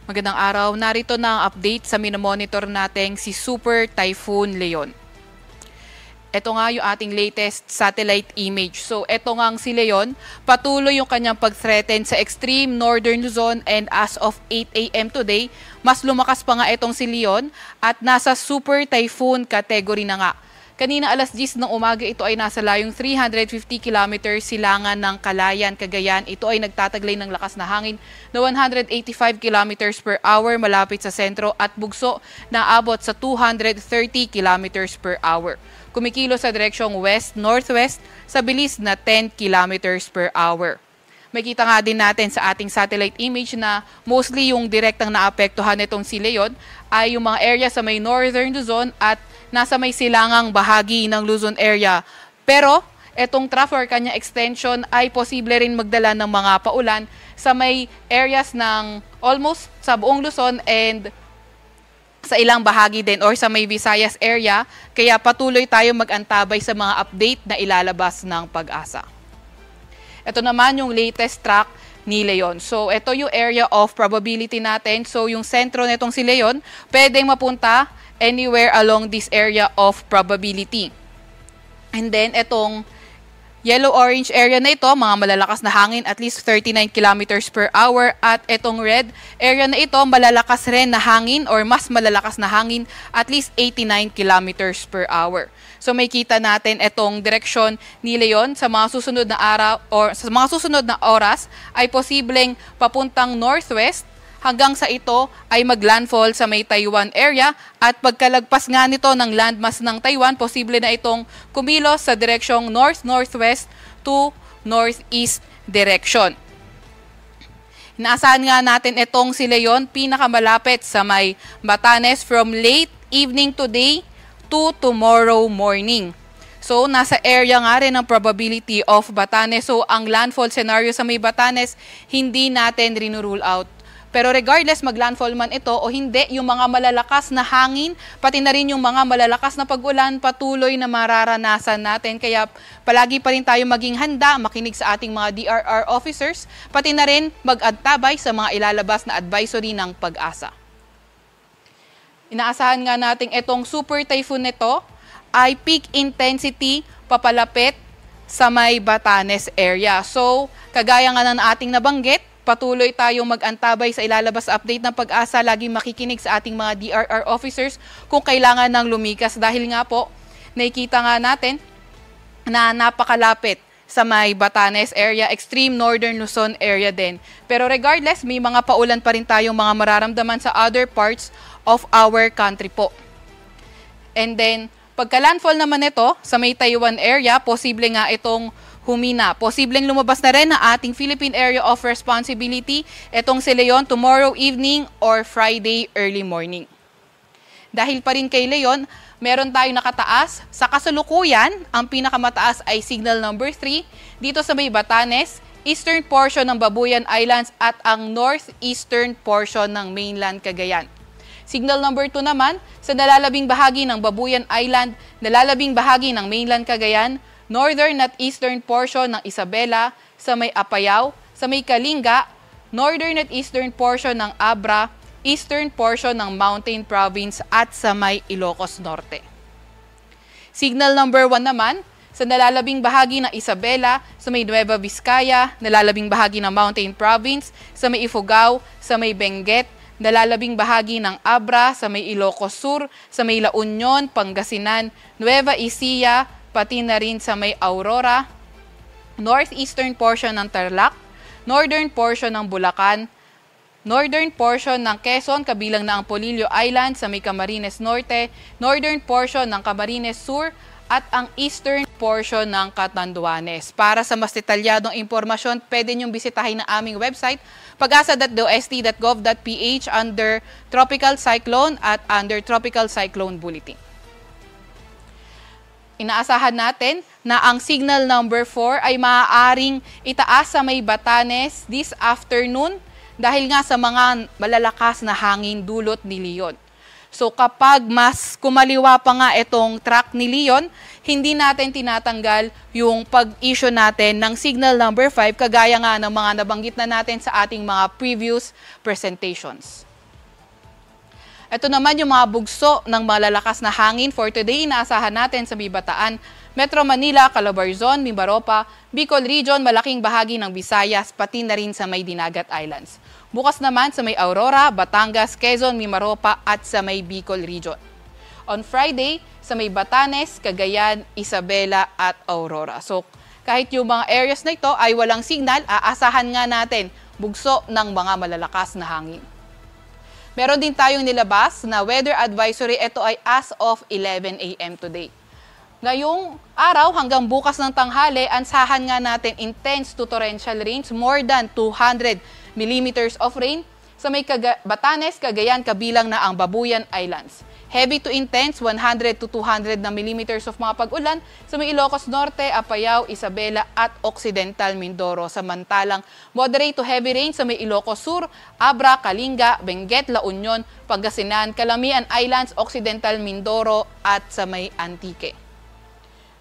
Magandang araw. Narito na ang update sa minomonitor nating si Super Typhoon Leon. Ito nga yung ating latest satellite image. So, ito nga si Leon. Patuloy yung kanyang pag-threaten sa extreme northern Luzon and as of 8 a.m. today, mas lumakas pa nga itong si Leon at nasa Super Typhoon category na nga. Kanina alas 10 ng umaga ito ay nasa layong 350 km silangan ng Kalayan, Cagayan. Ito ay nagtataglay ng lakas na hangin na 185 km per hour malapit sa sentro at bugso na abot sa 230 km per hour. Kumikilo sa direksyong west-northwest sa bilis na 10 km per hour. Makita nga din natin sa ating satellite image na mostly yung direktang naapektuhan nitong si Leon ay yung mga area sa may northern Luzon at nasa may silangang bahagi ng Luzon area. Pero itong trough or kanya extension ay posible rin magdala ng mga paulan sa may areas ng almost sa buong Luzon and sa ilang bahagi din or sa may Visayas area. Kaya patuloy tayo mag-antabay sa mga update na ilalabas ng Pag-asa. Ito naman yung latest track ni Leon. So, ito yung area of probability natin. So, yung sentro nitong si Leon, pwedeng mapunta anywhere along this area of probability. And then, itong yellow-orange area na ito, mga malalakas na hangin, at least 39 kilometers per hour. At itong red area na ito, malalakas rin na hangin or mas malalakas na hangin, at least 89 kilometers per hour. So may kita natin itong direksyon ni Leon sa mga susunod na araw or sa mga susunod na oras ay posibleng papuntang northwest hanggang sa ito ay maglandfall sa may Taiwan area at pagkalagpas nga nito ng landmass ng Taiwan, posible na itong kumilos sa direksyong north-northwest to northeast direction. Inaasahan nga natin itong si Leon pinakamalapit sa may Batanes from late evening today to tomorrow morning. So, nasa area nga rin ng probability of Batanes. So, ang landfall scenario sa may Batanes, hindi natin rinurule out. Pero regardless maglandfall man ito o hindi, yung mga malalakas na hangin, pati na rin yung mga malalakas na pag-ulan, patuloy na mararanasan natin. Kaya palagi pa rin tayo maging handa, makinig sa ating mga DRR officers, pati na rin mag-antabay sa mga ilalabas na advisory ng Pag-asa. Inaasahan nga natin itong super typhoon nito ay peak intensity papalapit sa may Batanes area. So, kagaya nga ng ating nabanggit, patuloy tayong mag-antabay sa ilalabas update ng Pag-asa. Lagi makikinig sa ating mga DRR officers kung kailangan ng lumikas. Dahil nga po, nakikita nga natin na napakalapit sa may Batanes area, extreme northern Luzon area din. Pero regardless, may mga paulan pa rin tayong mga mararamdaman sa other parts of our country po. And then, pagka-landfall naman ito sa may Taiwan area, posible nga itong humina. Posibleng lumabas na rin ang ating Philippine Area of Responsibility, itong si Leon tomorrow evening or Friday early morning. Dahil pa rin kay Leon, meron tayong nakataas. Sa kasalukuyan, ang pinakamataas ay signal number 3 dito sa may Batanes, eastern portion ng Babuyan Islands at ang northeastern portion ng mainland Cagayan. Signal number 2 naman sa nalalabing bahagi ng Babuyan Island, nalalabing bahagi ng mainland Cagayan, northern at eastern portion ng Isabela, sa may Apayao, sa may Kalinga, northern at eastern portion ng Abra, eastern portion ng Mountain Province at sa may Ilocos Norte. Signal number 1 naman sa nalalabing bahagi ng Isabela, sa may Nueva Vizcaya, nalalabing bahagi ng Mountain Province, sa may Ifugao, sa may Benguet, nalalabing bahagi ng Abra, sa may Ilocos Sur, sa may La Union, Pangasinan, Nueva Ecija, pati na rin sa may Aurora, northeastern portion ng Tarlac, northern portion ng Bulacan, northern portion ng Quezon, kabilang na ang Polillo Island sa may Camarines Norte, northern portion ng Camarines Sur, at ang eastern portion ng Catanduanes. Para sa mas detalyadong impormasyon, pwede niyong bisitahin ang aming website, pagasa.dost.gov.ph under Tropical Cyclone at under Tropical Cyclone Bulletin. Inaasahan natin na ang signal number 4 ay maaaring itaas sa may Batanes this afternoon dahil nga sa mga malalakas na hangin dulot ni Leon. So kapag mas kumaliwa pa nga itong track ni Leon, hindi natin tinatanggal yung pag-issue natin ng signal number 5 kagaya nga ng mga nabanggit na natin sa ating mga previous presentations. Ito naman yung mga bugso ng malalakas na hangin for today. Inaasahan natin sa Bataan, Metro Manila, Calabarzon, Mimaropa, Bicol Region, malaking bahagi ng Visayas, pati na rin sa may Dinagat Islands. Bukas naman sa may Aurora, Batangas, Quezon, Mimaropa at sa may Bicol Region. On Friday, sa may Batanes, Cagayan, Isabela at Aurora. So kahit yung mga areas na ito ay walang signal, aasahan nga natin bugso ng mga malalakas na hangin. Meron din tayong nilabas na weather advisory. Ito ay as of 11 a.m. today. Ngayong araw hanggang bukas ng tanghali, ansahan nga natin intense to torrential rains, more than 200 millimeters of rain sa may Batanes, Cagayan, kabilang na ang Babuyan Islands. Heavy to intense, 100 to 200 na millimeters of mga pag-ulan sa may Ilocos Norte, Apayao, Isabela at Occidental Mindoro. Samantalang moderate to heavy rain sa may Ilocos Sur, Abra, Kalinga, Benguet, La Union, Pangasinan, Calamian Islands, Occidental Mindoro at sa may Antique.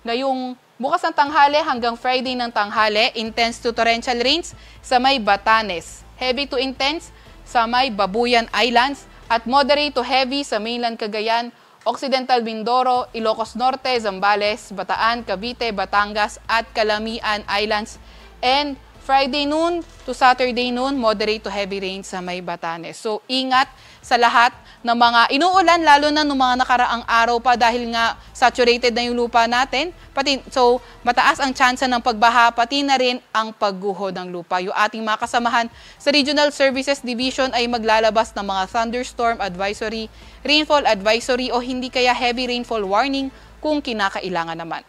Ngayong bukas ng tanghali hanggang Friday ng tanghali, intense to torrential rains sa may Batanes. Heavy to intense sa may Babuyan Islands at moderate to heavy sa mainland Cagayan, Occidental Mindoro, Ilocos Norte, Zambales, Bataan, Cavite, Batangas at Calamian Islands. And Friday noon to Saturday noon, moderate to heavy rain sa may Batanes. So ingat sa lahat ng mga inuulan, lalo na ng mga nakaraang araw pa dahil nga saturated na yung lupa natin. So mataas ang tsansa ng pagbaha, pati na rin ang pagguho ng lupa. Yung ating mga kasamahan sa Regional Services Division ay maglalabas ng mga thunderstorm advisory, rainfall advisory o hindi kaya heavy rainfall warning kung kinakailangan naman.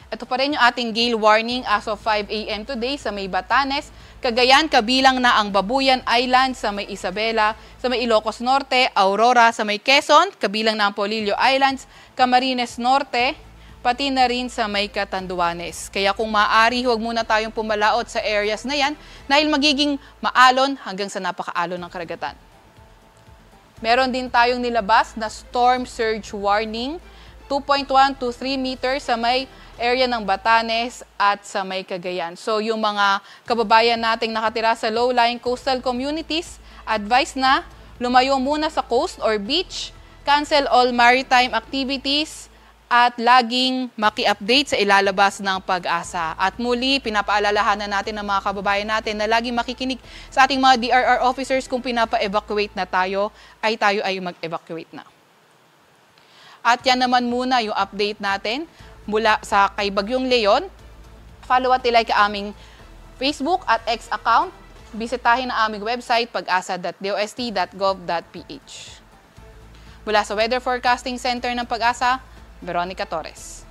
Ito pa rin yung ating gale warning as of 5 a.m. today sa may Batanes, Cagayan, kabilang na ang Babuyan Island sa may Isabela, sa may Ilocos Norte, Aurora, sa may Quezon, kabilang na ang Polillo Islands, Camarines Norte, pati na rin sa may Catanduanes. Kaya kung maaari, huwag muna tayong pumalaot sa areas na yan dahil magiging maalon hanggang sa napakaalon ng karagatan. Meron din tayong nilabas na storm surge warning, 2.1 to 3 meters sa may area ng Batanes at sa may Cagayan. So yung mga kababayan nating nakatira sa low-lying coastal communities, advice na lumayo muna sa coast or beach, cancel all maritime activities, at laging maki-update sa ilalabas ng Pag-asa. At muli, pinapaalalahanan natin ng mga kababayan natin na laging makikinig sa ating mga DRR officers kung pinapa-evacuate na tayo ay mag-evacuate na. At yan naman muna yung update natin mula sa kay Bagyong Leon. Follow at like aming Facebook at X account. Bisitahin ang aming website pag-asa.dost.gov.ph. Mula sa Weather Forecasting Center ng Pag-asa, Veronica Torres.